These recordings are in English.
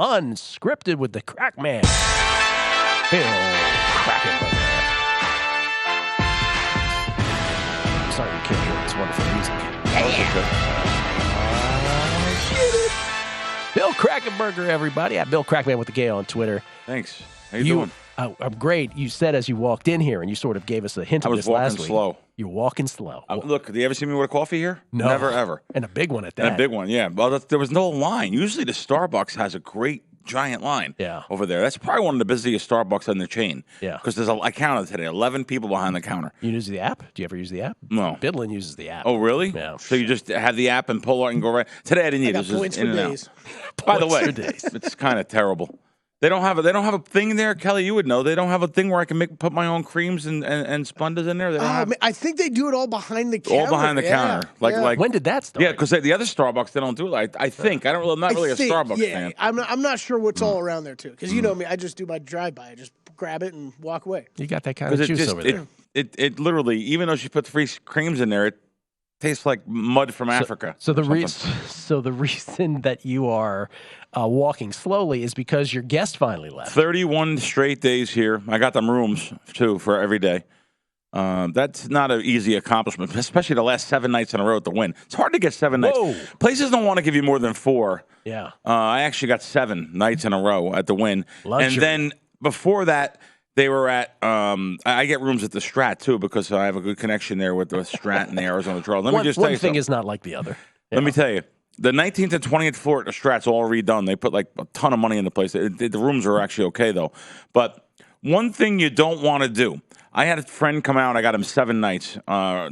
Unscripted with the Crack Man, Bill Krackomberger. Sorry you can't hear this wonderful music. Bill Krackomberger, everybody. At Bill Crackman with the Gay on Twitter. Thanks. How you doing? I'm great. You said as you walked in here, and you sort of gave us a hint of this last week. I was walking slow. You're walking slow. Look, do you ever see me with a coffee here? No. Never, ever. And a big one at that. And a big one, yeah. Well, there was no line. Usually the Starbucks has a great giant line over there. That's probably one of the busiest Starbucks on the chain. Yeah. Because I counted today, 11 people behind the counter. You use the app? Do you ever use the app? No. Bydlon uses the app. Oh, really? Yeah. So you just have the app and pull out and go right. Today I didn't need it. Points for days. By the way, it's kind of terrible. They don't have a thing there, Kelley. You would know. They don't have a thing where I can put my own creams and Splendors in there. They don't have, I think they do it all behind the counter. All behind the counter. Like when did that start? Yeah, because the other Starbucks they don't do it. I think I'm not really a Starbucks fan. I'm not sure what's all around there too. Because you know me, I just do my drive-by. I just grab it and walk away. You got that kind of juice over there. It literally, even though she put the free creams in there, it tastes like mud from Africa. So the reason that you are walking slowly is because your guest finally left. 31 straight days here. I got them rooms too for every day. That's not an easy accomplishment, especially the last 7 nights in a row at the Win. It's hard to get 7 nights. Places don't want to give you more than 4. Yeah. I actually got 7 nights in a row at the Win. Luxury. And then before that, they were at, I get rooms at the Strat, too, because I have a good connection there with the Strat and the Arizona Draw. Let me just tell you one thing something. is not like the other. Let me tell you. The 19th and 20th floor at the Strat's all redone. They put like a ton of money in the place. The rooms are actually okay, though. But one thing you don't want to do, I had a friend come out. I got him 7 nights.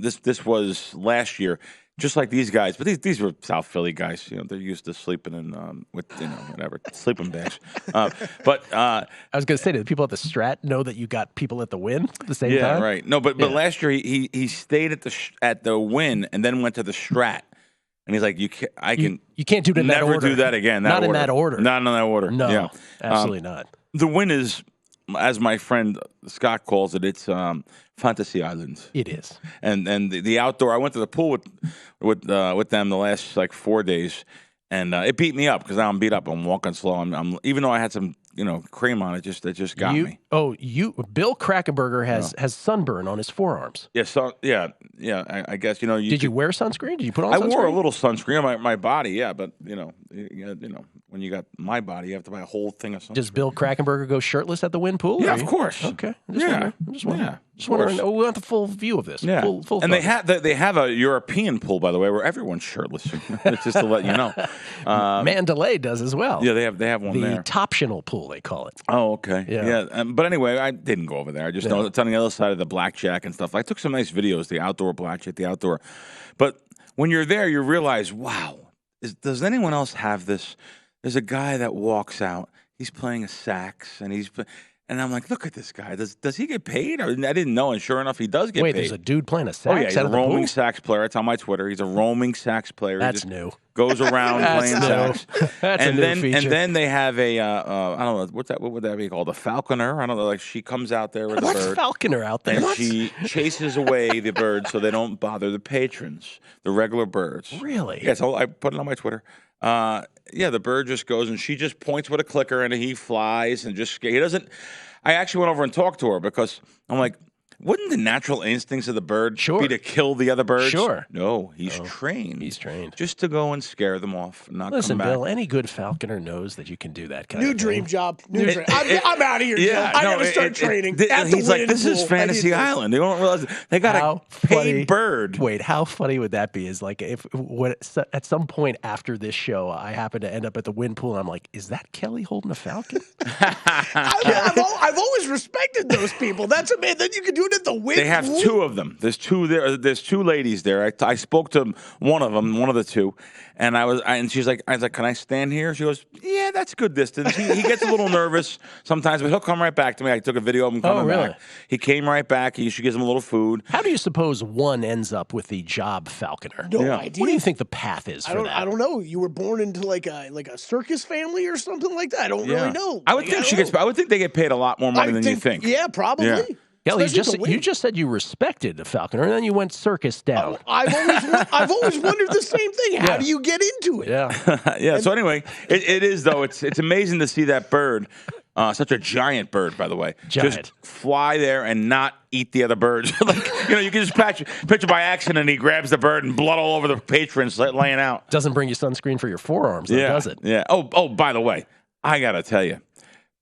This was last year. Just like these guys, but these were South Philly guys. You know, they're used to sleeping in with whatever sleeping bags. But I was going to say, do the people at the Strat know that you got people at the Win at the same time? Yeah, right. No, but last year he stayed at the Win and then went to the Strat, and he's like, you can't do it in that order. Never do that again. Not in that order. Not in that order. No, absolutely not. The Win is, as my friend Scott calls it, it's Fantasy Islands. It is. And the outdoor, I went to the pool with them the last like 4 days, and it beat me up because now I'm beat up. I'm walking slow. I'm even though I had some cream on it, it just got me. Oh, Bill Krackomberger has sunburn on his forearms. Yeah, I guess Did you wear sunscreen? Did you put on sunscreen? I wore a little sunscreen on my body, yeah, but when you got my body, you have to buy a whole thing of sunscreen. Does Bill Krackomberger go shirtless at the Win pool? Yeah, of course. Okay. I'm just wondering. Oh, we want the full view of this. Yeah. Full and they have a European pool, by the way, where everyone's shirtless. Just to let you know. Mandalay does as well. Yeah, they have one there. The Toptional pool, they call it. Oh, okay. Yeah. But anyway, I didn't go over there. I just know it's on the other side of the blackjack and stuff. I took some nice videos, the outdoor blackjack, the outdoor. But when you're there, you realize, wow, does anyone else have this? There's a guy that walks out. He's playing a sax, and I'm like, look at this guy. Does he get paid? Or, I didn't know, and sure enough, he does get paid. Wait, there's a dude playing a sax? Oh, yeah, he's a roaming sax player. It's on my Twitter. He's a roaming sax player. That's new. Goes around playing sax. That's a new feature. And then they have a, I don't know, what would that be called? A falconer? I don't know. Like, she comes out there with a bird. What's falconer out there? And she chases away the birds so they don't bother the patrons, the regular birds. Really? Yeah, so I put it on my Twitter. The bird just goes and she just points with a clicker and he flies and he doesn't. I actually went over and talked to her because I'm like, wouldn't the natural instincts of the bird be to kill the other birds? Sure. No, he's trained. He's trained. Just to go and scare them off and not Listen, come back. Bill, any good falconer knows that you can do that kind of thing. New dream job. I'm out of here, Gill. I got to start training. He's like, this is Fantasy Island. They don't realize they got a paid bird. Wait, how funny would that be? Is like at some point after this show, I happen to end up at the Win pool, and I'm like, is that Kelley holding a falcon? I've always respected those people. That's amazing. Then you can do it at the Win. They have 2 of them. There's 2 there. There's 2 ladies there. I spoke to one of them, one of the 2, and I was like, can I stand here? She goes, yeah, that's good distance. He gets a little nervous sometimes, but he'll come right back to me. I took a video of him coming back. He came right back. She gives him a little food. How do you suppose one ends up with the job falconer? No idea. What do you think the path is for that? I don't know. You were born into like a circus family or something like that. I don't really know. I would think I would think they get paid a lot more money than you think. Yeah, probably. Yeah. Kelly, especially you just said you respected the Falconer, and then you went circus down. I've always wondered the same thing. How do you get into it? Yeah. Yeah. So anyway, it is though. It's amazing to see that bird, such a giant bird, by the way, just fly there and not eat the other birds. You can just picture by accident, and he grabs the bird and blood all over the patrons laying out. Doesn't bring you sunscreen for your forearms, though, does it? Yeah. Oh, by the way, I gotta tell you,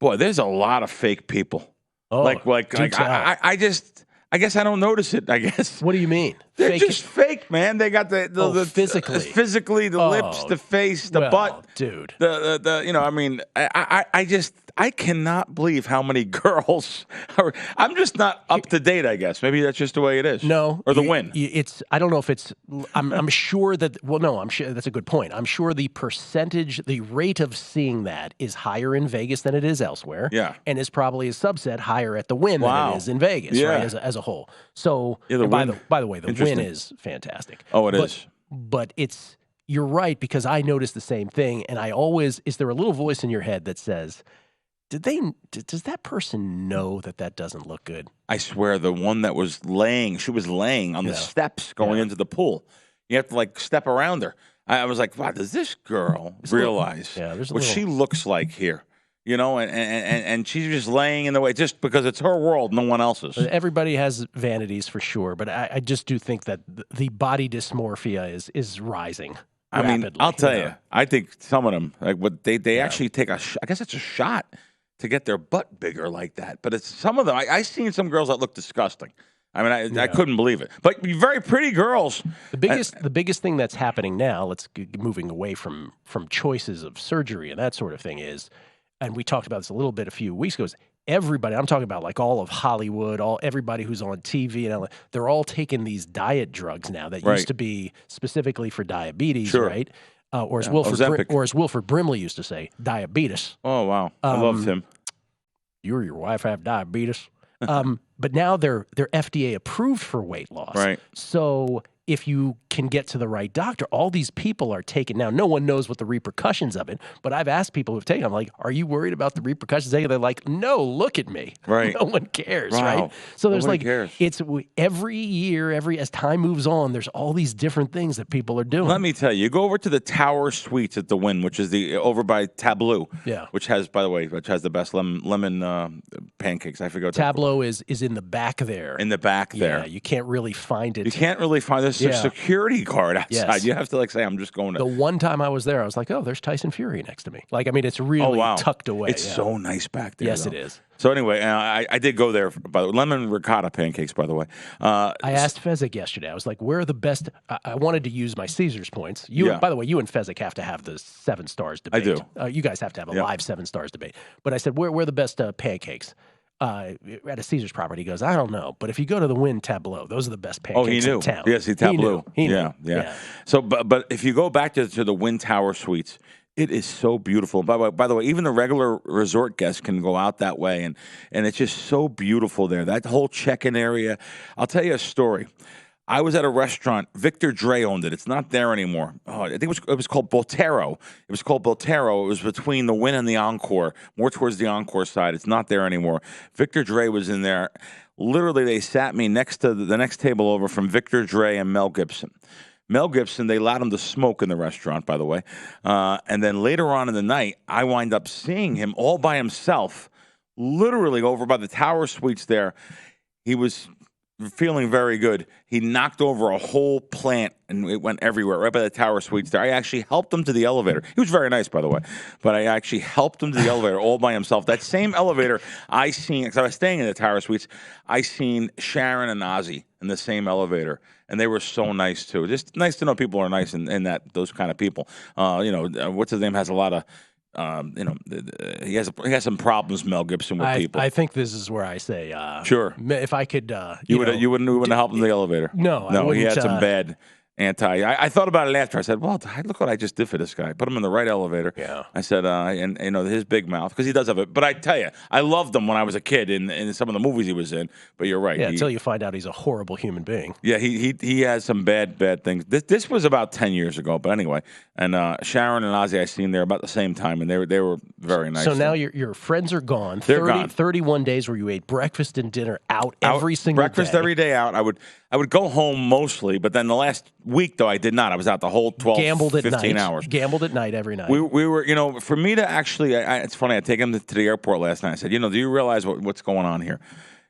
boy, there's a lot of fake people. Oh, I guess I don't notice it. I guess. What do you mean? They're just fake, man. They got the physically, the lips, the face, the butt, dude. I cannot believe how many girls are. I'm just not up to date, I guess. Maybe that's just the way it is. No, or the Win. I don't know if it's. I'm sure that. Well, no, I'm sure that's a good point. I'm sure the rate of seeing that is higher in Vegas than it is elsewhere. Yeah, and is probably a subset higher at the Win than it is in Vegas, right? As a whole. So, by the way, the Win is fantastic. Oh, it is. But you're right, because I noticed the same thing, and is there a little voice in your head that says, does that person know that doesn't look good? I swear, the one that was she was laying on the steps going into the pool. You have to step around her. I was like, wow, does this girl realize what she looks like here? And she's just laying in the way just because it's her world, no one else's. Everybody has vanities for sure, but I just do think that the body dysmorphia is rising. Rapidly, I'll tell you, I think some of them, they actually take I guess it's a shot to get their butt bigger like that. But it's some of them. I've seen some girls that look disgusting. I couldn't believe it. But very pretty girls. The biggest thing that's happening now, moving away from choices of surgery and that sort of thing is, and we talked about this a little bit a few weeks ago, is everybody, I'm talking about all of Hollywood, everybody who's on TV, and they're all taking these diet drugs now that used to be specifically for diabetes, right? Or as Wilford Brimley used to say, diabetes. Oh, wow. I loved him. You or your wife have diabetes. But now they're FDA approved for weight loss. Right. So if you can get to the right doctor, all these people are taking. Now, no one knows what the repercussions of it, but I've asked people who've taken, I'm like, are you worried about the repercussions? They're like, no, look at me. Right. No one cares, wow. right? So there's Nobody cares. It's every year, as time moves on, there's all these different things that people are doing. Let me tell you, go over to the Tower Suites at the Win, which is over by Tableau. Yeah. Which has the best lemon pancakes. I forgot. Tableau is in the back there. In the back there. Yeah, you can't really find it. You can't really find this security guard outside. Yes. You have to say, I'm just going to. The one time I was there, I was like, oh, there's Tyson Fury next to me. It's really tucked away. It's so nice back there. Yes, though. it is. So anyway, I did go there, by the way. Lemon ricotta pancakes, by the way. I asked Fezzik yesterday. I was like, where are the best? I wanted to use my Caesar's points. By the way, you and Fezzik have to have the 7 stars debate. I do. You guys have to have a live 7 stars debate. But I said, where are the best pancakes? At a Caesar's property, he goes, I don't know, but if you go to the Win Tableau, those are the best pancakes in town. Yes, Tableau. He knew. Yeah. So, but if you go back to the Win Tower Suites, it is so beautiful. By the way, even the regular resort guests can go out that way, and it's just so beautiful there. That whole check-in area. I'll tell you a story. I was at a restaurant. Victor Dre owned it. It's not there anymore. Oh, I think it was called Botero. It was called Botero. It was between the Win and the Encore, more towards the Encore side. It's not there anymore. Victor Dre was in there. Literally, they sat me next to the next table over from Victor Dre and Mel Gibson. Mel Gibson, they allowed him to smoke in the restaurant, by the way. And then later on in the night, I wind up seeing him all by himself, literally over by the Tower Suites there. He was feeling very good. He knocked over a whole plant, and it went everywhere, right by the Tower Suites there. I actually helped him to the elevator. He was very nice, by the way, but I actually helped him to the elevator all by himself. That same elevator I seen, because I was staying in the Tower Suites, I seen Sharon and Ozzy in the same elevator, and they were so nice too. Just nice to know people are nice in those kind of people. What's his name has a lot of. He has some problems, Mel Gibson, with people. I think this is where I say, sure. If I could, you wouldn't help him in the elevator. No, he had some bad. I thought about it after. I said, well, look what I just did for this guy. Put him in the right elevator. Yeah. I said, and his big mouth, because he does have it. But I tell you, I loved him when I was a kid in some of the movies he was in. But you're right. Yeah, until you find out he's a horrible human being. Yeah, he has some bad things. This was about 10 years ago. But anyway, and Sharon and Ozzy, I seen there about the same time, and they were very nice. So now your friends are gone. They're gone. 31 days where you ate breakfast and dinner out every single breakfast day. every day out. I would go home mostly, but then the last week though I did not. I was out the whole 12, Gambled at 15 night. hours. Gambled at night every night. We were, for me to actually, it's funny. I take him to the airport last night. I said, do you realize what's going on here?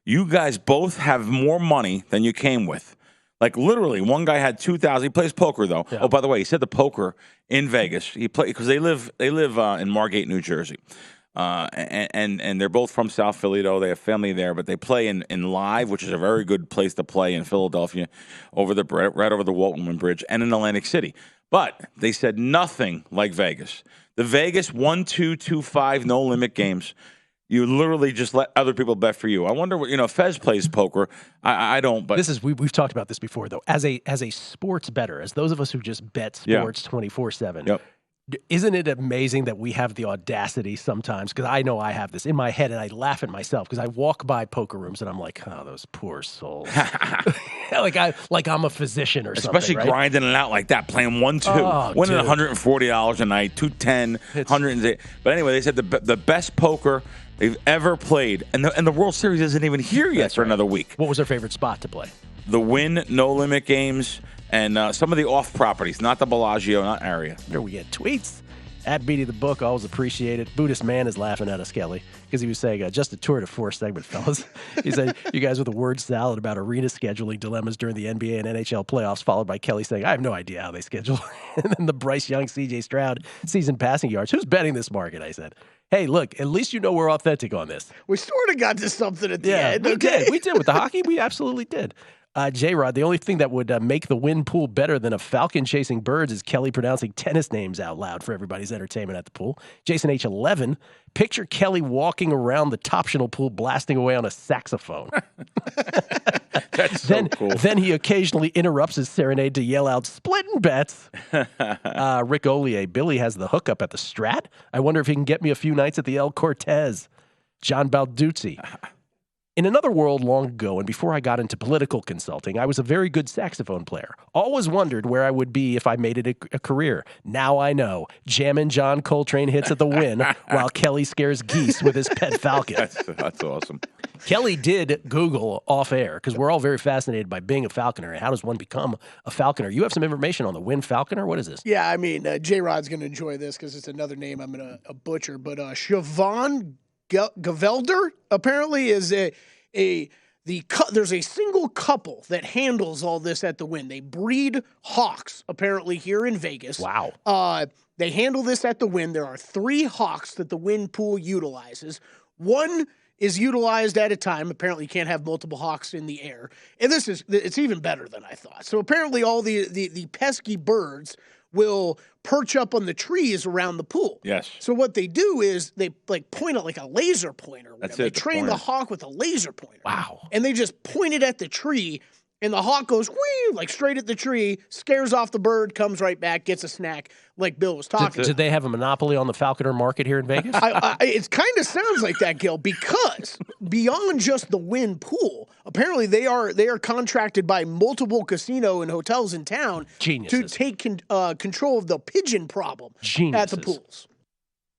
You guys both have more money than you came with. Like literally, one guy had $2,000. He plays poker though. Yeah. Oh, by the way, he said the poker in Vegas. He played because they live in Margate, New Jersey. And they're both from South Philly, though. They have family there, but they play in Live, which is a very good place to play in Philadelphia, right over the Walton Bridge, and in Atlantic City. But they said nothing like Vegas. The Vegas 1, 2, 2, 5 no limit games. You literally just let other people bet for you. I wonder what Fez plays poker. I don't. But we've talked about this before, though. As a sports bettor, as those of us who just bet sports 24/7. Yep. Isn't it amazing that we have the audacity sometimes? Because I know I have this in my head, and I laugh at myself because I walk by poker rooms and I'm like, "Oh, those poor souls!" like I'm a physician or something. Especially grinding it out like that, playing 1-2, winning $140 a night, 210, 108. But anyway, they said the best poker they've ever played, and the World Series isn't even here yet for another week. What was their favorite spot to play? The Win No Limit games. And some of the off properties, not the Bellagio, not area. Here we get tweets. At Beatty the Book, always appreciate it. Buddhist Man is laughing at us, Kelley, because he was saying, just a tour de force segment, fellas. He said, you guys with a word salad about arena scheduling dilemmas during the NBA and NHL playoffs, followed by Kelley saying, I have no idea how they schedule. And then the Bryce Young, C.J. Stroud season passing yards. Who's betting this market, I said. Hey, look, at least you know we're authentic on this. We sort of got to something at the end. We did. We did. With the hockey, we absolutely did. J-Rod, the only thing that would make the Win pool better than a falcon chasing birds is Kelley pronouncing tennis names out loud for everybody's entertainment at the pool. Jason H11, picture Kelley walking around the Toptional pool blasting away on a saxophone. That's so cool. Then he occasionally interrupts his serenade to yell out, splitting bets. Rick Ollier, Billy has the hookup at the Strat. I wonder if he can get me a few nights at the El Cortez. John Balduzzi. In another world long ago, and before I got into political consulting, I was a very good saxophone player. Always wondered where I would be if I made it a career. Now I know. Jamming John Coltrane hits at the Win while Kelley scares geese with his pet falcon. That's awesome. Kelley did Google off air because we're all very fascinated by being a falconer and how does one become a falconer. You have some information on the Win Falconer. What is this? Yeah, I mean, J-Rod's going to enjoy this because it's another name I'm going to butcher. But Siobhan Gavelder apparently is there's a single couple that handles all this at the Win. They breed hawks apparently here in Vegas. Wow. They handle this at the Win. There are 3 hawks that the Win pool utilizes. One is utilized at a time. Apparently you can't have multiple hawks in the air. And it's even better than I thought. So apparently all the pesky birds will perch up on the trees around the pool. Yes. So what they do is they point it like a laser pointer. That's They it, train the hawk with a laser pointer. Wow. And they just point it at the tree, and the hawk goes whee, like straight at the tree, scares off the bird, comes right back, gets a snack, like Bill was talking. Did they have a monopoly on the falconer market here in Vegas? It kind of sounds like that, Gill, because beyond just the Win pool, apparently they are contracted by multiple casino and hotels in town Geniuses. to take control of the pigeon problem at the pools.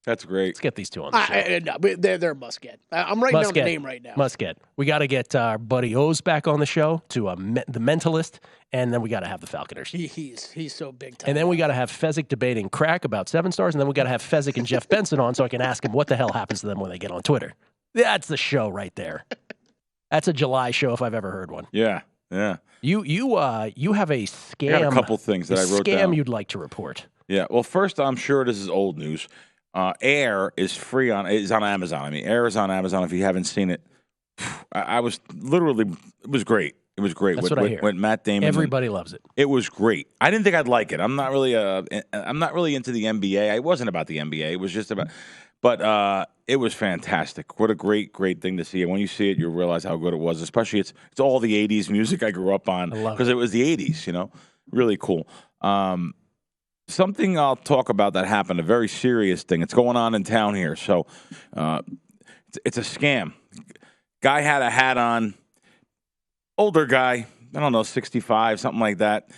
That's great. Let's get these two on the show. No, they're must get. I'm writing down the name right now. Must get. We got to get our buddy Oz back on the show to the Mentalist, and then we got to have the Falconers. He's so big time. And then we got to have Fezzik debating Crack about 7 stars, and then we got to have Fezzik and Jeff Benson on so I can ask him what the hell happens to them when they get on Twitter. That's the show right there. That's a July show if I've ever heard one. Yeah. Yeah. You have a scam. I got a couple things that I wrote down. Scam you'd like to report. Yeah. Well, first, I'm sure this is old news. Air is free is on Amazon. I mean, Air is on Amazon. If you haven't seen it, I was literally, it was great. It was great. That's what I hear. With Matt Damon. Everybody loves it. It was great. I didn't think I'd like it. I'm not really into the NBA. It wasn't about the NBA. It was just about, but it was fantastic. What a great thing to see. And when you see it, you realize how good it was. Especially it's all the '80s music I grew up on because it was the '80s. You know. really cool. Something I'll talk about that happened, a very serious thing. It's going on in town here. So it's a scam. Guy had a hat on, older guy, I don't know, 65, something like that.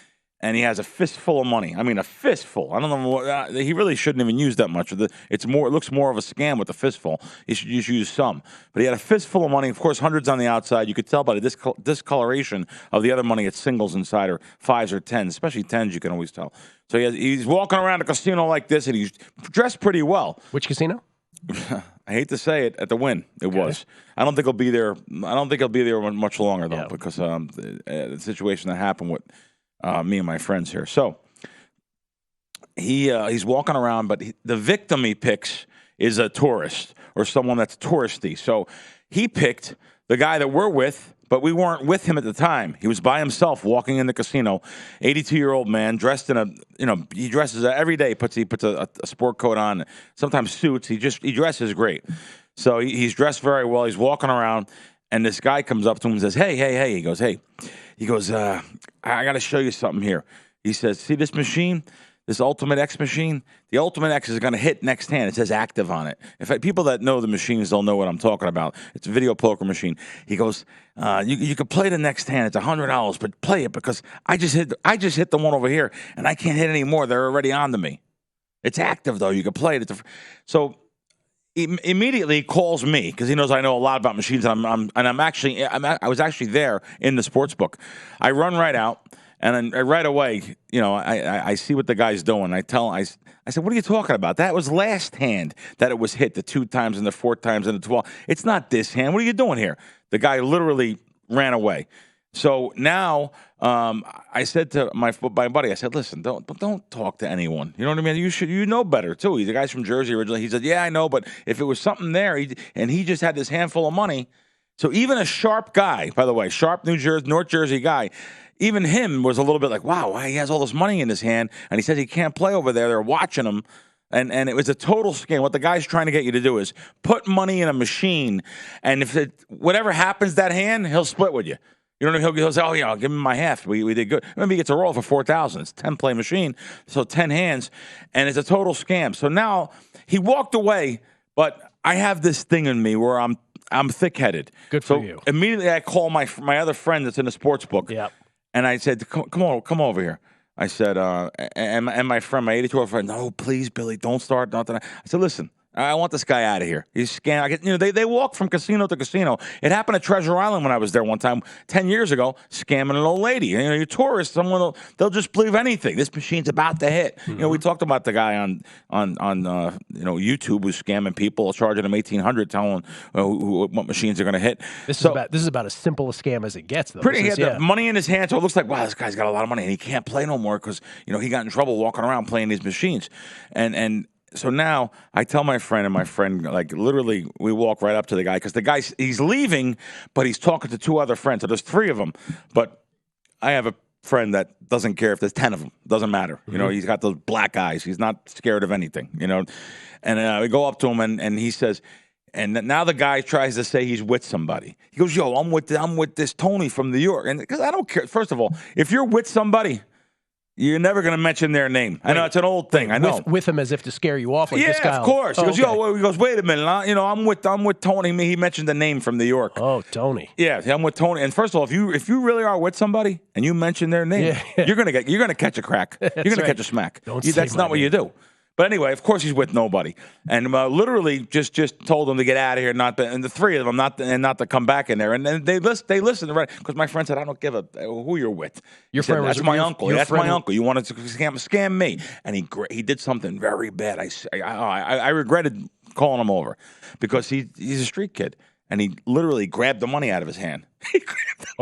And he has a fistful of money. I mean, a fistful. I don't know. He really shouldn't even use that much. It looks more of a scam with a fistful. He should just use some. But he had a fistful of money. Of course, hundreds on the outside. You could tell by the discoloration of the other money. It's singles inside, or fives or tens, especially tens. You can always tell. So he's walking around a casino like this, and he's dressed pretty well. Which casino? I hate to say it, at the Win. It was. I don't think he'll be there. I don't think he'll be there much longer though, because the situation that happened with. Me and my friends here. So he's walking around, but the victim he picks is a tourist or someone that's touristy. So he picked the guy that we're with, but we weren't with him at the time. He was by himself walking in the casino. 82-year-old man dressed in he dresses every day. He puts a sport coat on, sometimes suits. He dresses great. So he's dressed very well. He's walking around, and this guy comes up to him and says, "Hey." He goes, "Hey." He goes, I got to show you something here. He says, "See this machine, this Ultimate X machine? The Ultimate X is going to hit next hand. It says active on it." In fact, people that know the machines don't know what I'm talking about. It's a video poker machine. He goes, you could play the next hand. It's $100, but play it because I just hit the one over here, and I can't hit any more. They're already on to me. It's active, though. You could play it. So immediately he calls me because he knows I know a lot about machines, and I was actually there in the sports book. I run right out, and then right away, I see what the guy's doing. I said, "What are you talking about? That was last hand that it was hit, the 2 times and the 4 times and the 12. It's not this hand. What are you doing here?" The guy literally ran away. So now I said to my buddy, I said, "Listen, don't talk to anyone. You know what I mean? You know better too." The guy's from Jersey originally. He said, "Yeah, I know, but if it was something there, he just had this handful of money." So even a sharp guy, by the way, sharp North Jersey guy, even him was a little bit like, "Wow, he has all this money in his hand," and he says he can't play over there. They're watching him. And it was a total scam. What the guy's trying to get you to do is put money in a machine, and if whatever happens that hand, he'll split with you. You know what I mean? He'll say, "Oh, I'll give him my half. We did good." Maybe he gets a roll for $4,000. It's a 10-play machine, so 10 hands, and it's a total scam. So now he walked away, but I have this thing in me where I'm thick-headed. Good for you. Immediately I call my other friend that's in the sports book, and I said, "Come over here." I said, and my friend, my 82-year-old friend, "No, please, Billy, don't start nothing." I said, "Listen, I want this guy out of here. He's scam. They walk from casino to casino. It happened at Treasure Island when I was there one time 10 years ago, scamming an old lady. You're tourists, they'll just believe anything. This machine's about to hit. Mm-hmm. We talked about the guy on YouTube who's scamming people, charging them $1,800, telling what machines are going to hit. This is about as simple a scam as it gets, though. He had the money in his hand, so it looks like, wow, this guy's got a lot of money, and he can't play no more because he got in trouble walking around playing these machines, and so now I tell my friend, and my friend, like, literally, we walk right up to the guy because the guy, he's leaving, but he's talking to 2 other friends. So there's 3 of them. But I have a friend that doesn't care if there's 10 of them. Doesn't matter. Mm-hmm. He's got those black eyes. He's not scared of anything, And we go up to him, and he says, and now the guy tries to say he's with somebody. He goes, "Yo, I'm with this Tony from New York." And because I don't care. First of all, if you're with somebody, you're never going to mention their name. I know it's an old thing. I know. With him as if to scare you off. Like this guy. Of course. He goes, "Wait a minute. I'm with Tony." He mentioned the name from New York. Oh, Tony. Yeah, I'm with Tony. And first of all, if you really are with somebody and you mention their name, you're gonna catch a crack. You're gonna catch a smack. That's not what you do. But anyway, of course, he's with nobody, and literally just told him to get out of here, and the 3 of them not to come back in there. And then they listened, right? Because my friend said, "I don't give a who you're with." Your friend "That's my uncle. That's my uncle. You wanted to scam me?" And he did something very bad. I regretted calling him over because he's a street kid. And he literally grabbed the money out of his hand.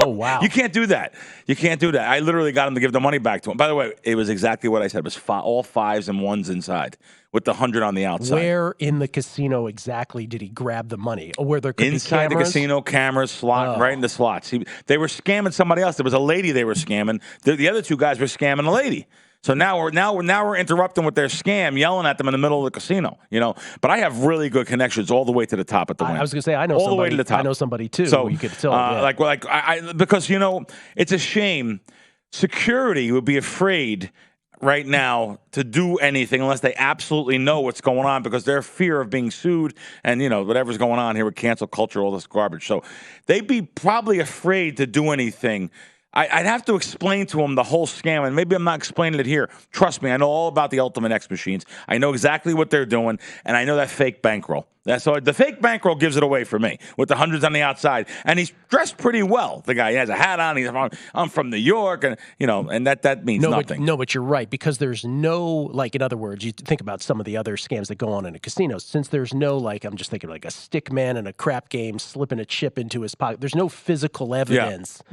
Oh, wow. You can't do that. I literally got him to give the money back to him. By the way, it was exactly what I said. It was all 5s and 1s inside with the 100 on the outside. Where in the casino exactly did he grab the money? Or where there could inside be cameras? The casino, cameras, right in the slots. They were scamming somebody else. There was a lady they were scamming. The other 2 guys were scamming a lady. So now we're interrupting with their scam, yelling at them in the middle of the casino, But I have really good connections all the way to the top at the Win. I was going to say I know all somebody, the way to the top. I know somebody too. So you could tell. because it's a shame security would be afraid right now to do anything unless they absolutely know what's going on because their fear of being sued and, whatever's going on here with cancel culture, all this garbage. So they'd be probably afraid to do anything. I'd have to explain to them the whole scam, and maybe I'm not explaining it here. Trust me, I know all about the Ultimate X machines. I know exactly what they're doing, and I know that fake bankroll. So the fake bankroll gives it away for me with the hundreds on the outside, and he's dressed pretty well. The guy, he has a hat on. I'm from New York, and and that means nothing. But you're right, because there's no, in other words, you think about some of the other scams that go on in a casino. Since there's no, I'm just thinking a stick man in a crap game slipping a chip into his pocket. There's no physical evidence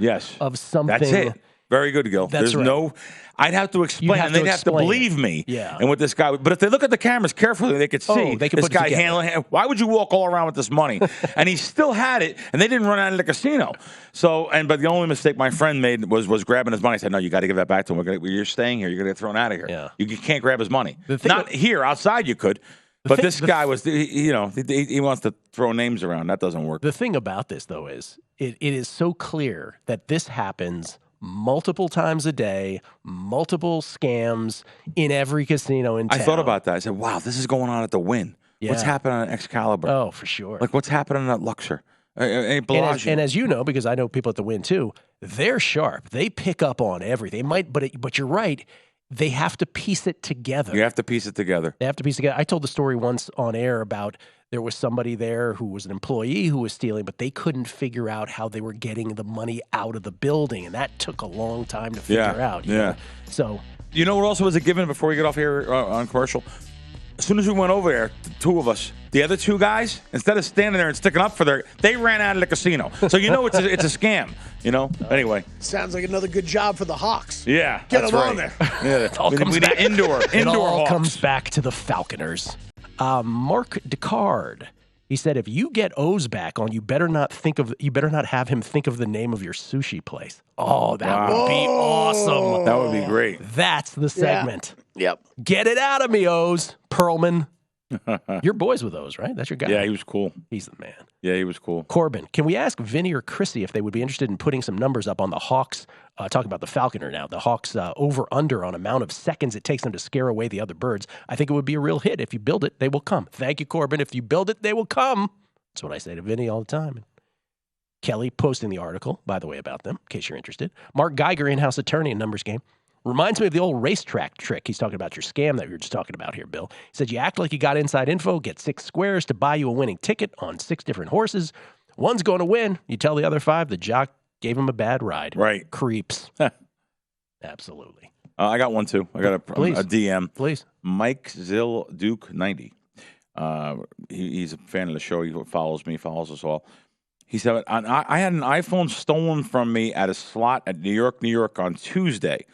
of something. That's it. Very good, Gill. There's right. I'd have to explain, and they'd have to believe me. Yeah. And what this guy, but if they look at the cameras carefully, they could see they could this guy handling. Why would you walk all around with this money? And he still had it, and they didn't run out of the casino. So, but the only mistake my friend made was grabbing his money. I said, "No, you got to give that back to him. You're staying here. You're going to get thrown out of here. Yeah. You can't grab his money. Not here, outside you could." But this guy was, he wants to throw names around. That doesn't work. The thing about this, though, is it is so clear that this happens multiple times a day, multiple scams in every casino in town. I thought about that. I said, wow, this is going on at the Win. Yeah. What's happening at Excalibur? Oh, for sure. What's happening at Luxor? And as you know, because I know people at the Win too, they're sharp. They pick up on everything. But you're right. They have to piece it together. You have to piece it together. They have to piece it together. I told the story once on air about there was somebody there who was an employee who was stealing, but they couldn't figure out how they were getting the money out of the building, and that took a long time to figure out. You know? So, what also was a given before we get off here on commercial? As soon as we went over there, the two of us, the other two guys, instead of standing there and sticking up for they ran out of the casino. So it's a scam. Anyway. Sounds like another good job for the Hawks. Yeah, get them on there. Yeah, we need indoor it all Hawks. Comes back to the Falconers. Mark Descard. He said, if you get O's back on, you better not have him think of the name of your sushi place. Oh, that would be awesome. That would be great. That's the segment. Yeah. Yep. Get it out of me, O's. Perlman. You're boys with O's, right? That's your guy. Yeah, he was cool. He's the man. Yeah, he was cool. Corbin, can we ask Vinny or Chrissy if they would be interested in putting some numbers up on the Hawks? Talking about the Falconer now. The Hawks over-under on amount of seconds it takes them to scare away the other birds. I think it would be a real hit. If you build it, they will come. Thank you, Corbin. If you build it, they will come. That's what I say to Vinny all the time. Kelley posting the article, by the way, about them, in case you're interested. Mark Geiger, in-house attorney in numbers game. Reminds me of the old racetrack trick. He's talking about your scam that we were just talking about here, Bill. He said, you act like you got inside info, get 6 squares to buy you a winning ticket on 6 different horses. One's going to win. You tell the other 5 the jock gave him a bad ride. Right. Creeps. Absolutely. I got one, too. I got a DM. Please. Mike Zill Duke 90. He's a fan of the show. He follows me, follows us all. He said, I had an iPhone stolen from me at a slot at New York on Tuesday.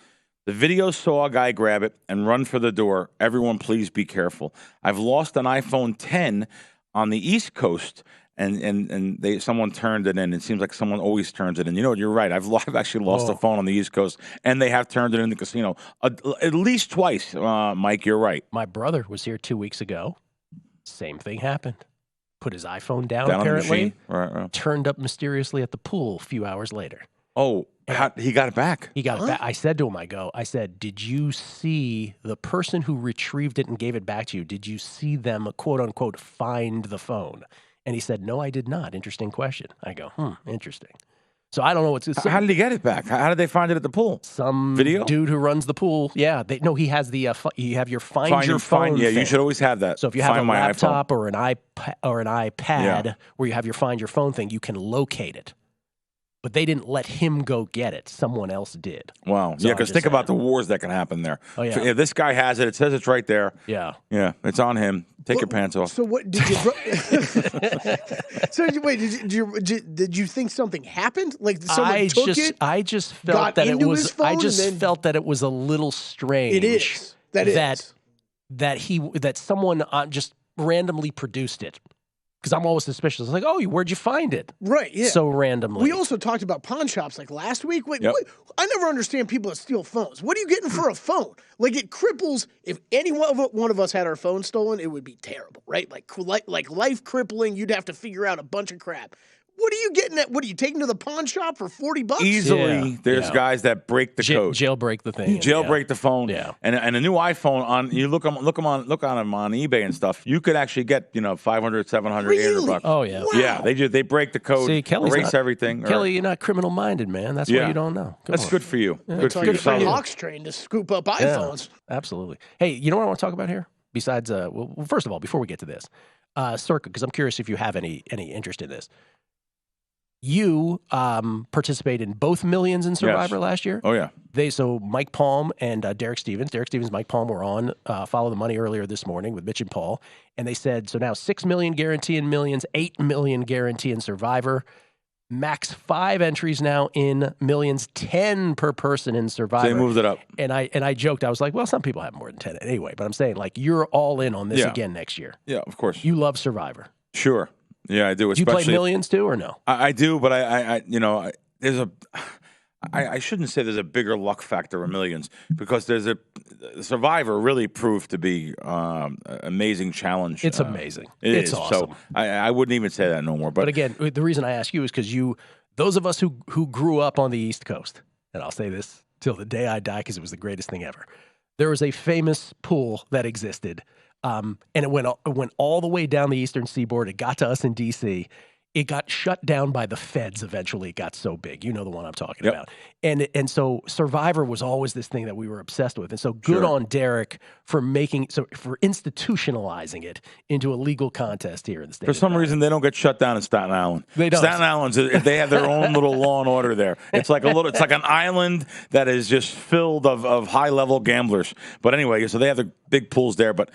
The video saw a guy grab it and run for the door. Everyone, please be careful. I've lost an iPhone 10 on the East Coast, and someone turned it in. It seems like someone always turns it in. You're right. I've actually lost a phone on the East Coast, and they have turned it in the casino at least twice. Mike, you're right. My brother was here 2 weeks ago. Same thing happened. Put his iPhone down apparently. Right. Turned up mysteriously at the pool a few hours later. Oh, he got it back. He got it back. I said to him, I said, did you see the person who retrieved it and gave it back to you? Did you see them, quote unquote, find the phone? And he said, no, I did not. Interesting question. I go, interesting. So I don't know what's. How did he get it back? How did they find it at the pool? Some video dude who runs the pool. Yeah, he has the. You have your find your phone. Yeah, thing. You should always have that. So if you have a laptop or an iPad where you have your find your phone thing, you can locate it. But they didn't let him go get it. Someone else did. Wow. So because think about the wars that can happen there. Oh, yeah. If this guy has it, it says it's right there. Yeah. Yeah, it's on him. Take your pants off. So what did you? So wait, did you think something happened? Like someone took it? I just felt that it was. I just felt that it was a little strange. It is. That someone just randomly produced it. Because I'm always suspicious. It's like, where'd you find it? Right, yeah. So randomly. We also talked about pawn shops like last week. Wait, I never understand people that steal phones. What are you getting for a phone? Like it cripples. If any one of us had our phone stolen, it would be terrible, right? Like life crippling. You'd have to figure out a bunch of crap. What are you getting at? What are you taking to the pawn shop for $40? Easily, there's guys that break the code. Jailbreak the thing. Jailbreak the phone. Yeah. And a new iPhone on you look on them on eBay and stuff. You could actually get, $500, $700, Really? $800. Oh, yeah. Wow. Yeah, they break the code, See, Kelley's erase not- everything. Kelly, you're not criminal minded, man. That's why you don't know. Come That's on. good for you. Good That's for why you. you're Fred So- Hawks trained to scoop up Yeah, iPhones. absolutely. Hey, you know what I want to talk about here? Besides, well, first of all, before we get to this, Circa, because I'm curious if you have any interest in this. You participate in both Millions in Survivor last year. Oh, yeah. So Mike Palm and Derek Stevens, Mike Palm were on Follow the Money earlier this morning with Mitch and Paul, and they said, so now 6 million guarantee in Millions, 8 million guarantee in Survivor, max 5 entries now in Millions, 10 per person in Survivor. So they moved it up. And I joked, I was like, well, some people have more than 10 anyway, but I'm saying, like, you're all in on this again next year. Yeah, of course. You love Survivor. Sure. Yeah, I do. Do you play Millions too, or no? I do, but I shouldn't say there's a bigger luck factor in Millions because Survivor really proved to be an amazing challenge. It's amazing. It's awesome. So I wouldn't even say that no more. But again, the reason I ask you is because those of us who grew up on the East Coast, and I'll say this till the day I die because it was the greatest thing ever. There was a famous pool that existed. And it went all the way down the Eastern Seaboard. It got to us in D.C. It got shut down by the feds eventually. It got so big. You know the one I'm talking about. And so Survivor was always this thing that we were obsessed with. And so good on Derek for institutionalizing it into a legal contest here in the state. For some reason, they don't get shut down in Staten Island. They don't. Staten Island, they have their own little law and order there. It's like an island that is just filled of high-level gamblers. But anyway, so they have the big pools there. But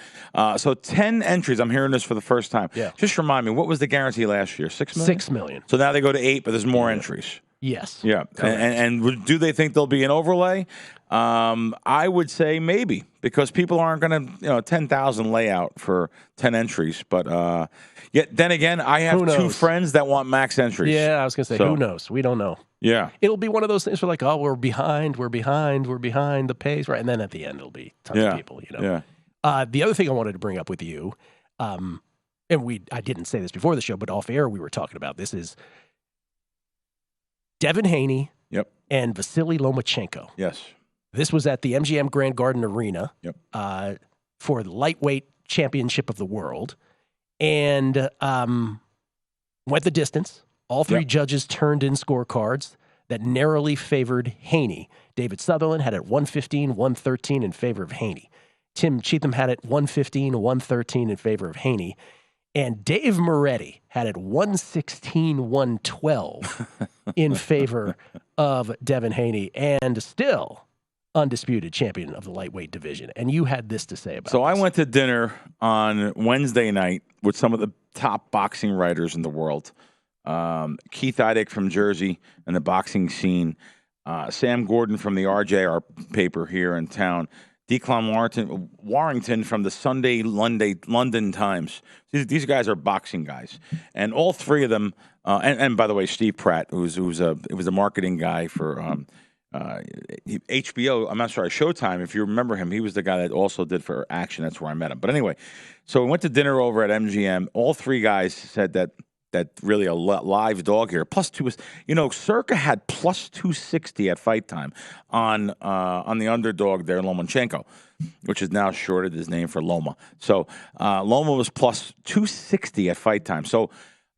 so 10 entries. I'm hearing this for the first time. Yeah. Just remind me, what was the guarantee last year? 6 million? 6 million. So now they go to 8, but there's more entries. Yes. Yeah. And do they think there'll be an overlay? I would say maybe because people aren't going to, 10,000 layout for 10 entries. But yet then again, I have 2 friends that want max entries. Yeah, I was going to say, who knows? We don't know. Yeah. It'll be one of those things where like, oh, we're behind the pace. Right. And then at the end, it'll be tons of people, Yeah. The other thing I wanted to bring up with you, and I didn't say this before the show, but off air we were talking about this, is Devin Haney and Vasily Lomachenko. Yes. This was at the MGM Grand Garden Arena for the lightweight championship of the world, and went the distance. All 3 judges turned in scorecards that narrowly favored Haney. David Sutherland had it 115, 113 in favor of Haney. Tim Cheatham had it 115, 113 in favor of Haney. And Dave Moretti had it 116, 112 in favor of Devin Haney, and still undisputed champion of the lightweight division. And you had this to say about So this. I went to dinner on Wednesday night with some of the top boxing writers in the world. Keith Idek from Jersey and the boxing scene. Sam Gordon from the RJR paper here in town. Declan Warrington from the Sunday London Times. These guys are boxing guys, and all 3 of them. And by the way, Steve Pratt, who was a marketing guy for HBO. I'm not sorry, Showtime. If you remember him, he was the guy that also did for Action. That's where I met him. But anyway, so we went to dinner over at MGM. All 3 guys said that really a live dog here. Plus 2 was, Circa had plus 260 at fight time on the underdog there, Lomachenko, which is now shorted his name for Loma. So Loma was plus 260 at fight time. So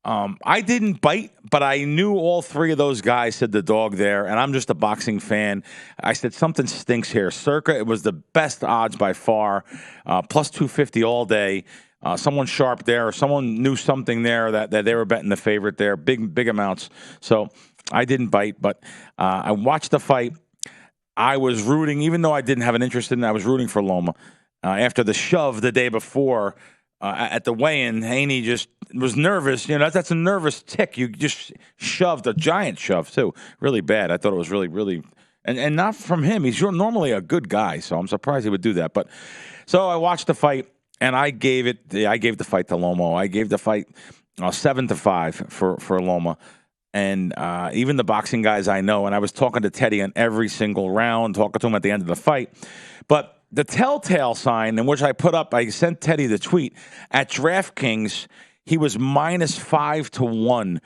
I didn't bite, but I knew all 3 of those guys said the dog there, and I'm just a boxing fan. I said something stinks here. Circa, it was the best odds by far, plus 250 all day. Someone sharp there, someone knew something there that they were betting the favorite there, big amounts. So I didn't bite, but I watched the fight. I was rooting, even though I didn't have an interest in it, I was rooting for Loma. After the shove the day before at the weigh-in, Haney just was nervous. That's a nervous tick. You just shoved, a giant shove, too. Really bad. I thought it was really, really, and not from him. He's normally a good guy, so I'm surprised he would do that. But so I watched the fight. And I gave the fight to Lomo. I gave the fight 7-5 for Loma. And even the boxing guys I know, and I was talking to Teddy on every single round, talking to him at the end of the fight. But the telltale sign in which I put up, I sent Teddy the tweet, at DraftKings, he was minus 5-1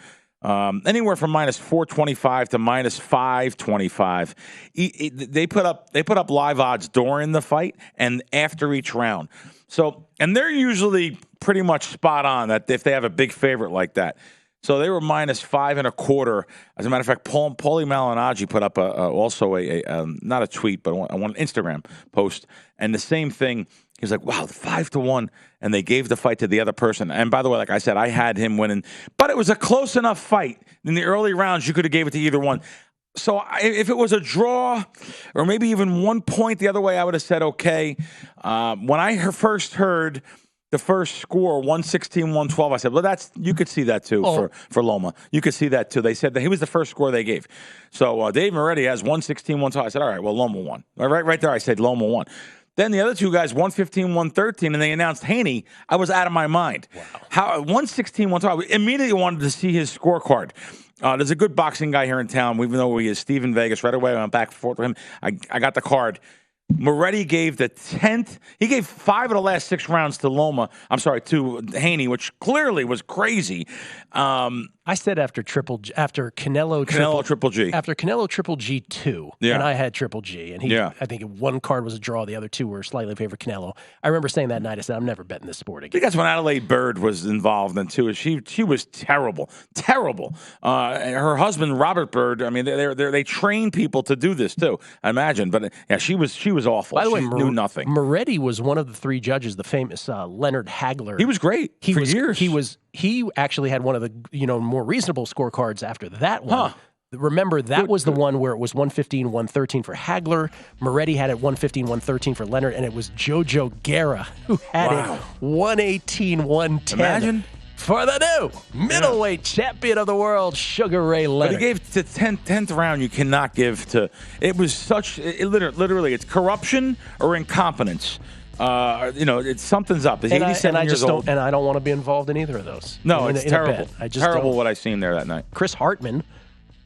Anywhere from minus 425 to minus 525. They put up live odds during the fight and after each round. So, and they're usually pretty much spot on that if they have a big favorite like that. So they were minus 5.25. As a matter of fact, Paulie Malignaggi put up also a not a tweet, but one Instagram post, and the same thing. He was like, "Wow, 5-1," and they gave the fight to the other person. And by the way, like I said, I had him winning, but it was a close enough fight in the early rounds. You could have gave it to either one. So if it was a draw, or maybe even 1 point the other way, I would have said okay. When I first heard the first score, 116-112, I said, well, you could see that too for Loma. You could see that too. They said that he was the first score they gave. So Dave Moretti has 116-112. I said, all right, well, Loma won. Right there, I said Loma won. Then the other two guys, 115-113, and they announced Haney. I was out of my mind. Wow. How 116-112, I immediately wanted to see his scorecard. There's a good boxing guy here in town, even though he is Steve in Vegas. Right away, I went back and forth with him. I got the card. Moretti gave the 10th. He gave 5 of the last 6 rounds to Haney, which clearly was crazy. I said after Canelo Triple G. After Canelo Triple G 2, and I had Triple G, and I think one card was a draw, the other two were slightly favored Canelo. I remember saying that night, I said, I'm never betting this sport again. I think that's when Adelaide Bird was involved in too. She was terrible. Her husband Robert Bird. I mean, they train people to do this too. I imagine, but yeah, she was awful. By the way, knew nothing. Moretti was one of the 3 judges, the famous Leonard Hagler. He was great for years. He actually had one of the more reasonable scorecards after that one. Huh. Remember, that was the one where it was 115-113 for Hagler. Moretti had it 115-113 for Leonard, and it was Jojo Guerra who had it 118-110. Imagine. For the new middleweight champion of the world, Sugar Ray Leonard. But he gave the 10th round. You cannot give to. It was literally, it's corruption or incompetence. Something's up. He's 87 years old. And I don't want to be involved in either of those. No, it's terrible. Terrible what I seen there that night. Chris Hartman,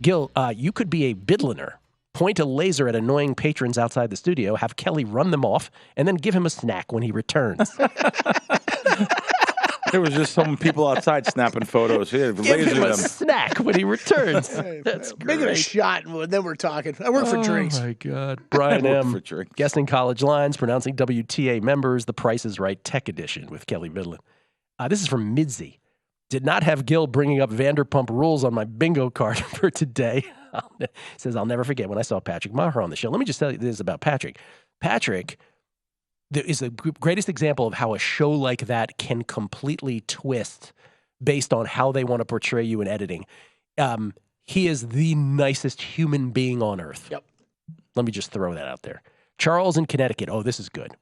Gill, you could be a Bydloner. Point a laser at annoying patrons outside the studio, have Kelley run them off, and then give him a snack when he returns. There was just some people outside snapping photos. Give him a snack when he returns. That's great. Make it a shot, and then we're talking. I work for drinks. Oh, my God. Brian M. Guessing college lines, pronouncing WTA members, The Price is Right Tech Edition with Kelley Midland. This is from Midzi. Did not have Gill bringing up Vanderpump Rules on my bingo card for today. Says, I'll never forget when I saw Patrick Maher on the show. Let me just tell you this about Patrick. Patrick is the greatest example of how a show like that can completely twist based on how they want to portray you in editing. He is the nicest human being on earth. Yep. Let me just throw that out there. Charles in Connecticut. Oh, this is good.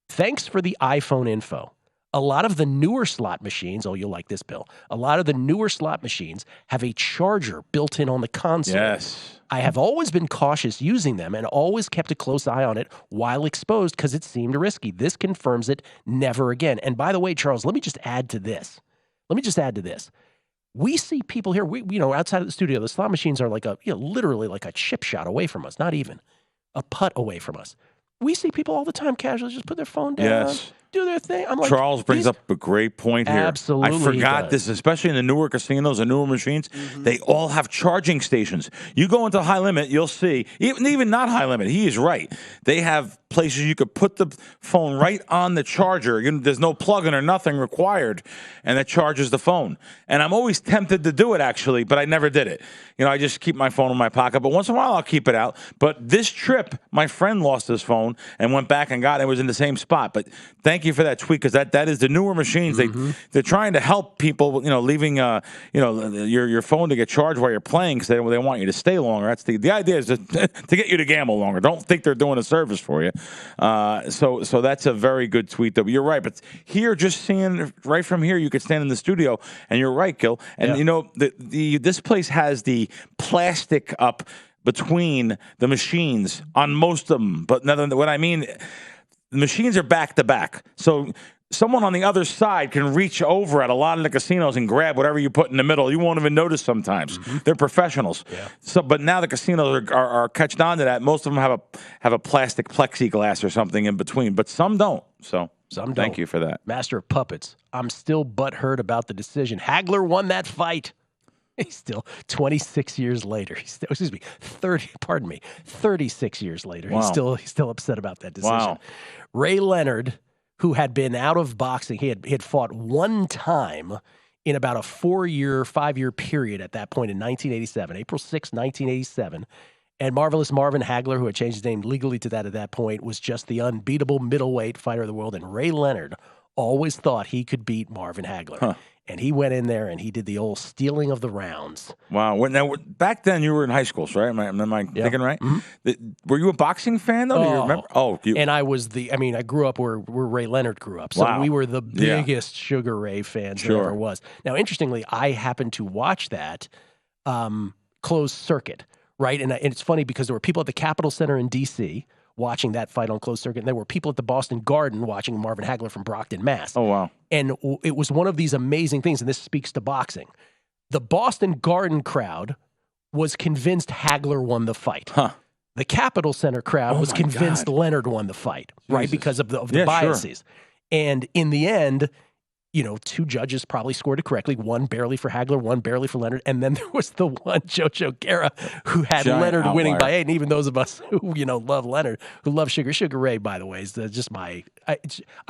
Thanks for the iPhone info. A lot of the newer slot machines, you'll like this, Bill. A lot of the newer slot machines have a charger built in on the console. Yes. I have always been cautious using them and always kept a close eye on it while exposed because it seemed risky. This confirms it. Never again. And by the way, Charles, let me just add to this. We see people here, outside of the studio, the slot machines are like literally like a chip shot away from us, not even a putt away from us. We see people all the time casually just put their phone down, do their thing. I'm like, Charles brings up a great point here. Absolutely. I forgot this, especially in the newer casinos and newer machines. Mm-hmm. They all have charging stations. You go into high limit, you'll see, even not high limit, he is right. They have places you could put the phone right on the charger. There's no plug-in or nothing required, and that charges the phone. And I'm always tempted to do it, actually, but I never did it. I just keep my phone in my pocket, but once in a while I'll keep it out. But this trip, my friend lost his phone and went back and got it. It was in the same spot. But thank you for that tweet, because that is the newer machines. Mm-hmm. They're trying to help people, leaving your phone to get charged while you're playing, because they want you to stay longer. That's the idea is to get you to gamble longer. Don't think they're doing a service for you. So that's a very good tweet, though. You're right, but here, just seeing right from here, you could stand in the studio, and you're right, Gill. And this place has the plastic up between the machines on most of them, but what I mean, the machines are back to back, so someone on the other side can reach over at a lot of the casinos and grab whatever you put in the middle. You won't even notice sometimes. Mm-hmm. They're professionals. Yeah. So, but now the casinos are catching on to that. Most of them have a plastic plexiglass or something in between, but some don't. So some don't. Thank you for that. Master of Puppets. I'm still butthurt about the decision. Hagler won that fight. He's still 26 years later. He's still, 36 years later. Wow. He's still upset about that decision. Wow. Ray Leonard, who had been out of boxing, he had fought one time in about a 5-year period at that point in 1987, April 6, 1987. And Marvelous Marvin Hagler, who had changed his name legally to that at that point, was just the unbeatable middleweight fighter of the world. And Ray Leonard always thought he could beat Marvin Hagler. Huh. And he went in there and he did the old stealing of the rounds. Wow. Now, back then, you were in high school, right? Am I thinking right? Mm-hmm. Were you a boxing fan, though? Do you remember? And I was I grew up where Ray Leonard grew up. So we were the biggest Sugar Ray fans there ever was. Now, interestingly, I happened to watch that closed circuit, right? And it's funny because there were people at the Capitol Center in D.C. watching that fight on closed circuit, and there were people at the Boston Garden watching Marvin Hagler from Brockton, Mass. Oh, wow. And it was one of these amazing things, and this speaks to boxing. The Boston Garden crowd was convinced Hagler won the fight. Huh. The Capitol Center crowd was convinced Leonard won the fight, right, because of the biases. Sure. And in the end, two judges probably scored it correctly. One barely for Hagler, one barely for Leonard. And then there was the one, Jojo Guerra, who had Leonard winning by 8. And even those of us who, love Leonard, who love Sugar Ray, by the way, is just I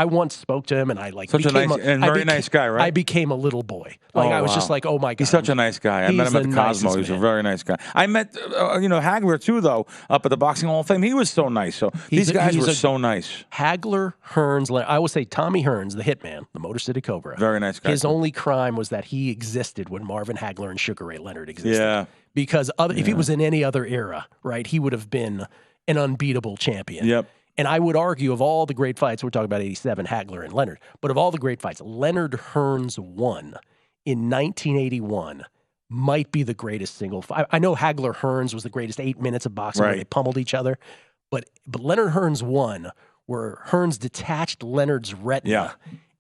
once spoke to him and I very nice guy, right? I became a little boy. I was just like, oh my God. He's such a nice guy. I met him at the Cosmo. He's a very nice guy. I met, Hagler too, though, up at the Boxing Hall of Fame. He was so nice. So these guys were so nice. Hagler, Hearns, I would say Tommy Hearns, the hitman, the Motor City Cobra. Very nice guy. His only crime was that he existed when Marvin Hagler and Sugar Ray Leonard existed. Yeah. Because if he was in any other era, right, he would have been an unbeatable champion. Yep. And I would argue of all the great fights, we're talking about 87, Hagler and Leonard, but of all the great fights, Leonard Hearns won in 1981 might be the greatest single fight. I know Hagler Hearns was the greatest 8 minutes of boxing where they pummeled each other, but Leonard Hearns won where Hearns detached Leonard's retina. Yeah.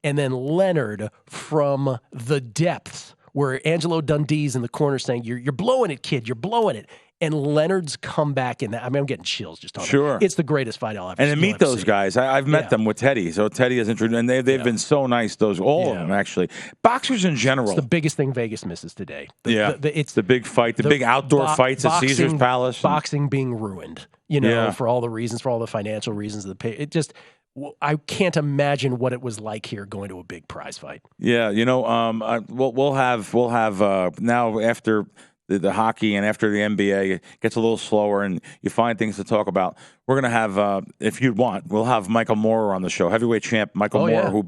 And then Leonard from the depths where Angelo Dundee's in the corner saying, you're blowing it, kid, you're blowing it. And Leonard's comeback in that, I'm getting chills just talking about it. It's the greatest fight I'll ever see. And to meet those guys, I've met them with Teddy. So Teddy has introduced, and they've been so nice, all of them, actually. Boxers in general. It's the biggest thing Vegas misses today. It's the big fight, the big outdoor fights at Caesar's Palace. Boxing being ruined, for all the reasons, for all the financial reasons. I can't imagine what it was like here going to a big prize fight. Yeah, we'll have now after the hockey and after the NBA it gets a little slower and you find things to talk about. We're going to have, if you'd want, we'll have Michael Moorer on the show, heavyweight champ Michael Moorer,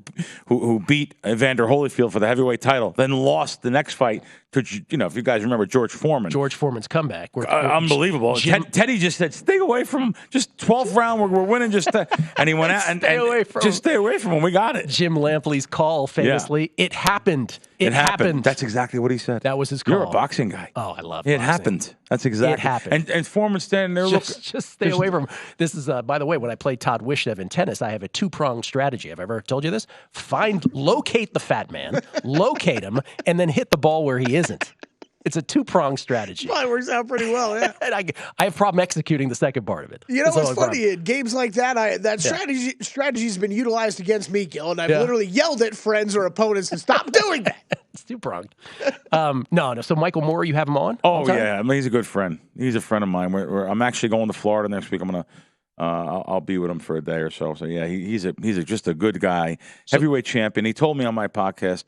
who beat Evander Holyfield for the heavyweight title, then lost the next fight to, if you guys remember George Foreman. George Foreman's comeback. Unbelievable. Teddy just said, stay away from him. Just 12th round, we're winning. And he went out and just stay away from him. We got it. Jim Lampley's call, famously, it happened. It happened. That's exactly what he said. That was his call. You're a boxing guy. Oh, I love it. Boxing. Happened. That's exactly. It happened. And Foreman standing there just stay away from him. This is, by the way, when I played Todd Wishnev in tennis, I have a 2-pronged strategy. Have I ever told you this? Locate the fat man, locate him, and then hit the ball where he isn't. It's a 2-pronged strategy. Probably works out pretty well, yeah. And I have problem executing the second part of it. You know what's funny? In games like that, strategy's been utilized against me, Gill, and I've literally yelled at friends or opponents to stop doing that. It's 2-pronged. No. So Michael Moorer, you have him on? Oh, yeah. I mean, he's a good friend. He's a friend of mine. I'm actually going to Florida next week. I'm going to I'll be with him for a day or so. So, yeah, he's just a good guy. Heavyweight champion. He told me on my podcast,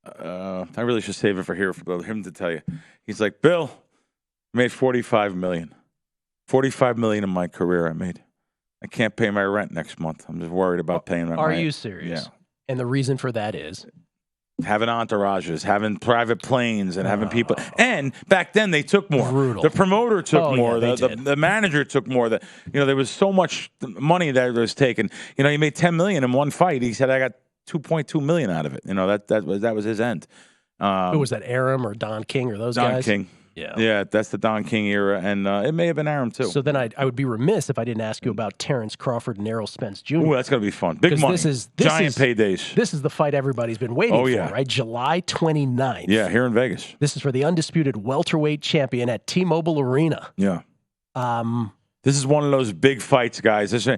I really should save it for him to tell you. He's like, Bill, I made $45 million. $45 million in my career I made. I can't pay my rent next month. I'm just worried about paying my rent. Are you serious? Yeah. And the reason for that is? Having entourages, having private planes, and having people. And back then, they took more. Brutal. The promoter took more. Yeah, the manager took more. There was so much money that was taken. He made $10 million in one fight. He said, I got $2.2 million out of it. That was his end. Who was that? Aram or Don King or those guys? Don King. Yeah, that's the Don King era, and it may have been Aram too. So then I would be remiss if I didn't ask you about Terrence Crawford and Errol Spence Jr. Ooh, that's going to be fun. Big money. Giant paydays. This is the fight everybody's been waiting for, right? July 29th. Yeah, here in Vegas. This is for the undisputed welterweight champion at T-Mobile Arena. Yeah. This is one of those big fights, guys. This is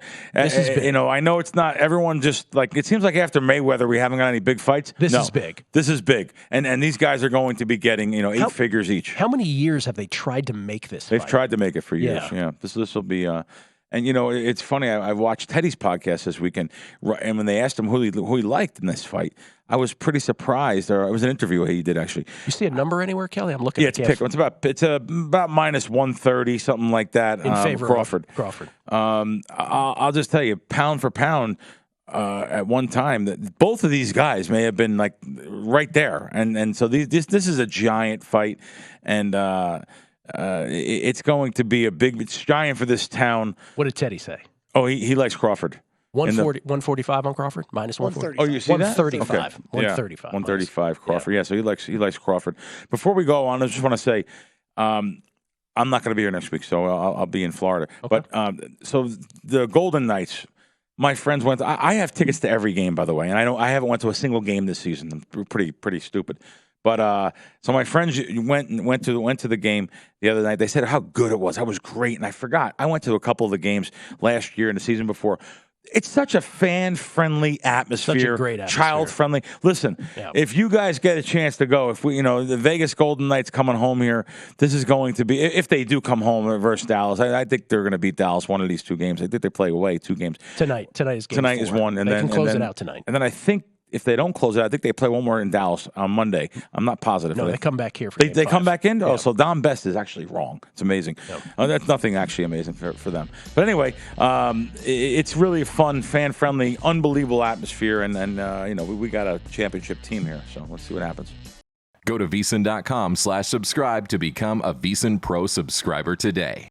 big. You know, I know it's not everyone just like it seems like after Mayweather we haven't got any big fights. This is big. This is big. And these guys are going to be getting, 8 figures each. How many years have they tried to make this They've fight? tried to make it for years. Yeah. This will be and it's funny. I watched Teddy's podcast this weekend, and when they asked him who he liked in this fight, I was pretty surprised. Or it was an interview he did actually. You see a number anywhere, Kelley? I'm looking. Yeah, it's about minus 130, something like that. In favor Crawford. of Crawford. I'll just tell you, pound for pound. At one time, that both of these guys may have been like right there, and so this is a giant fight, and it's going to be it's giant for this town. What did Teddy say? Oh, he likes Crawford. 145 on Crawford, minus 140. Oh, you see that? 135. Okay. 135. 135 Crawford. Yeah, so he likes Crawford. Before we go on, I just want to say, I'm not going to be here next week, so I'll be in Florida. Okay. But so the Golden Knights. My friends went. I have tickets to every game, by the way, and I haven't went to a single game this season. I'm pretty stupid. But so my friends went to the game the other night. They said how good it was. That was great, and I forgot. I went to a couple of the games last year and the season before. It's such a fan-friendly atmosphere. Such a great atmosphere. Child-friendly. Listen, if you guys get a chance to go, if we, the Vegas Golden Knights coming home here, this is going to be, if they do come home versus Dallas, I think they're going to beat Dallas one of these 2 games. I think they play away 2 games. Tonight is game Tonight 4. is one. And they then can close it out tonight. And then I think if they don't close it, I think they play one more in Dallas on Monday. I'm not positive. No, they come back here for They game 5. come back in? Yeah. Oh, so Don Best is actually wrong. It's amazing. No. That's nothing actually amazing for them. But anyway, it's really a fun, fan-friendly, unbelievable atmosphere. And we got a championship team here. So let's see what happens. Go to VSiN.com/subscribe to become a VSiN Pro subscriber today.